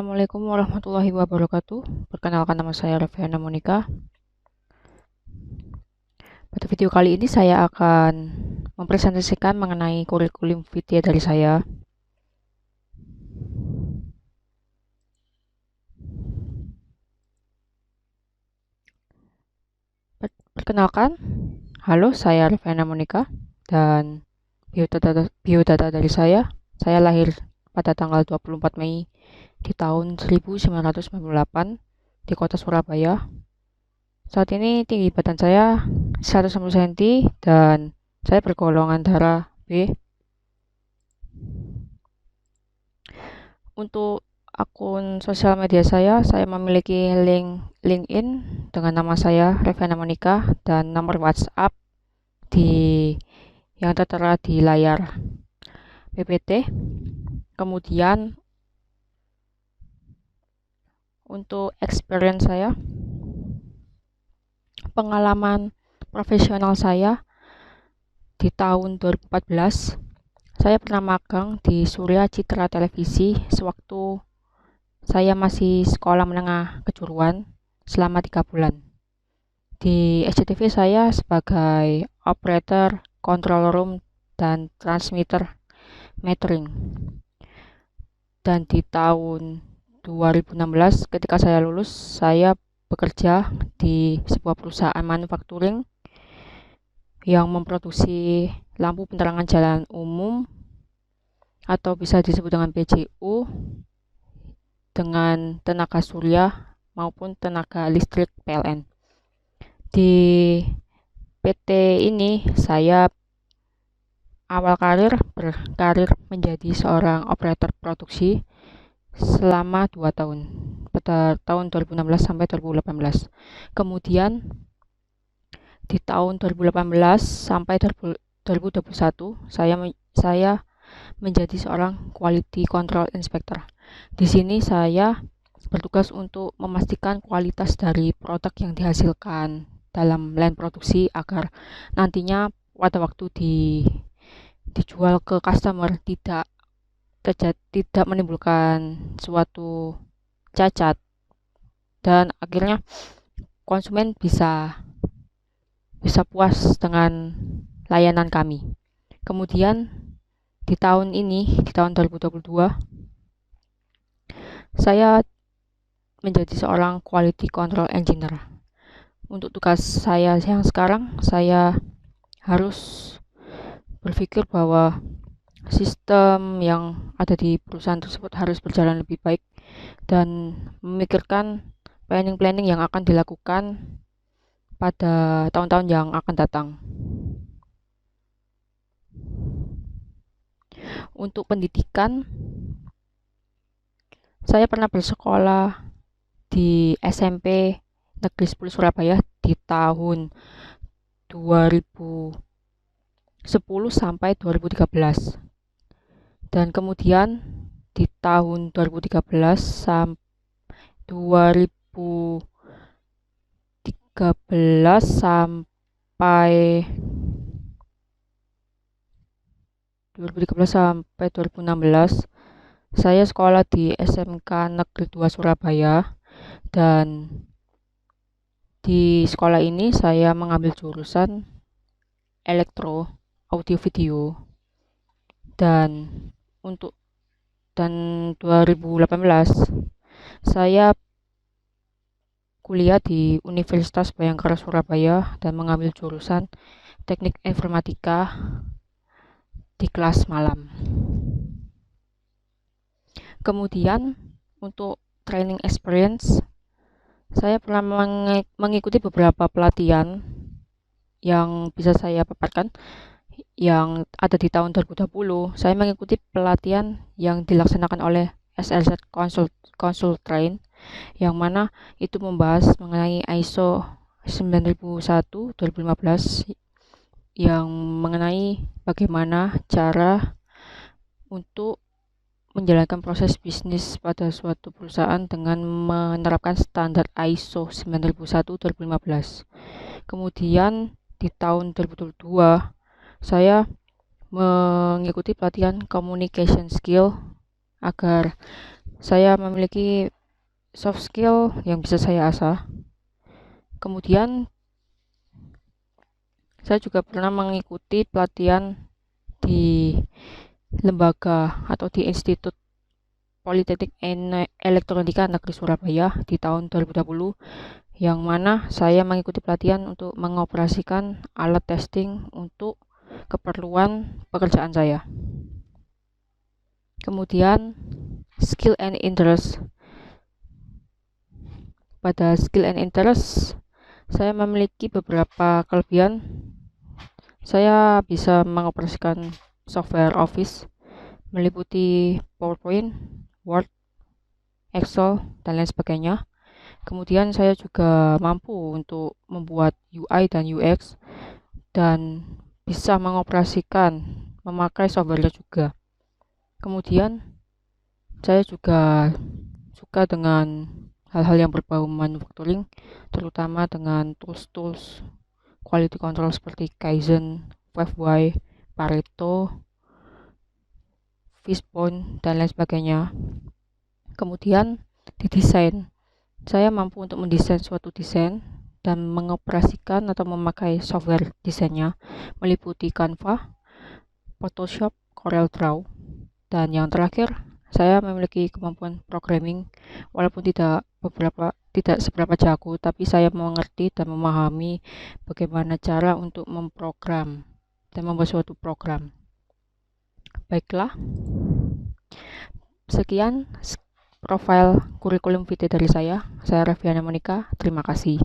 Assalamualaikum warahmatullahi wabarakatuh. Perkenalkan, nama saya Reviana Monika. Pada video kali ini saya akan mempresentasikan mengenai kurikulum vitae dari saya. Perkenalkan, halo, saya Reviana Monika dan biodata dari saya lahir pada tanggal 24 Mei di tahun 1998 di kota Surabaya. Saat ini tinggi badan saya 160 cm dan saya bergolongan darah B. Untuk akun sosial media saya memiliki LinkedIn dengan nama saya Reviana Monika dan nomor WhatsApp yang tertera di layar PPT. Kemudian untuk experience saya, pengalaman profesional saya di tahun 2014, saya pernah magang di Surya Citra Televisi sewaktu saya masih sekolah menengah kejuruan selama 3 bulan. Di SCTV saya sebagai operator control room dan transmitter metering. Dan di tahun 2016 ketika saya lulus, saya bekerja di sebuah perusahaan manufacturing yang memproduksi lampu penerangan jalan umum atau bisa disebut dengan PJU dengan tenaga surya maupun tenaga listrik PLN. Di PT ini saya awal berkarir menjadi seorang operator produksi selama 2 tahun, pada tahun 2016 sampai 2018. Kemudian di tahun 2018 sampai 2021 saya menjadi seorang quality control inspector. Di sini saya bertugas untuk memastikan kualitas dari produk yang dihasilkan dalam line produksi agar nantinya pada waktu dijual ke customer tidak menimbulkan suatu cacat dan akhirnya konsumen bisa puas dengan layanan kami. Kemudian di tahun 2022, saya menjadi seorang quality control engineer. Untuk tugas saya yang sekarang, saya harus berpikir bahwa sistem yang ada di perusahaan tersebut harus berjalan lebih baik dan memikirkan planning yang akan dilakukan pada tahun-tahun yang akan datang. Untuk pendidikan, saya pernah bersekolah di SMP Negeri 10 Surabaya di tahun 2010 sampai 2013. Dan kemudian di tahun 2013 sampai 2016 saya sekolah di SMK Negeri 2 Surabaya, dan di sekolah ini saya mengambil jurusan elektro audio video. Dan 2018 saya kuliah di Universitas Bhayangkara Surabaya dan mengambil jurusan Teknik Informatika di kelas malam. Kemudian untuk training experience, saya pernah mengikuti beberapa pelatihan yang bisa saya paparkan yang ada di tahun 2020. Saya mengikuti pelatihan yang dilaksanakan oleh SLZ Consult Train, yang mana itu membahas mengenai ISO 9001 2015 yang mengenai bagaimana cara untuk menjalankan proses bisnis pada suatu perusahaan dengan menerapkan standar ISO 9001 2015. Kemudian di tahun 2022 saya mengikuti pelatihan communication skill agar Saya memiliki soft skill yang bisa saya asah. Kemudian saya juga pernah mengikuti pelatihan di lembaga atau di Institut Politeknik Elektronika Negeri Surabaya di tahun 2020, yang mana saya mengikuti pelatihan untuk mengoperasikan alat testing untuk keperluan pekerjaan saya. Kemudian skill and interest. Pada skill and interest, saya memiliki beberapa kelebihan. Saya bisa mengoperasikan software Office meliputi PowerPoint, Word, Excel, dan lain sebagainya. Kemudian saya juga mampu untuk membuat UI dan UX dan bisa mengoperasikan memakai software juga. Kemudian saya juga suka dengan hal-hal yang berbau manufacturing, terutama dengan tools-tools quality control seperti Kaizen, 5Y, Pareto, Fishbone, dan lain sebagainya. Kemudian di desain, saya mampu untuk mendesain suatu desain dan mengoperasikan atau memakai software desainnya meliputi Canva, Photoshop, CorelDRAW, dan yang terakhir saya memiliki kemampuan programming, walaupun tidak seberapa jago, tapi saya mengerti dan memahami bagaimana cara untuk memprogram dan membuat suatu program. Baiklah, sekian profil kurikulum vitae dari saya. Saya Reviana Monika, terima kasih.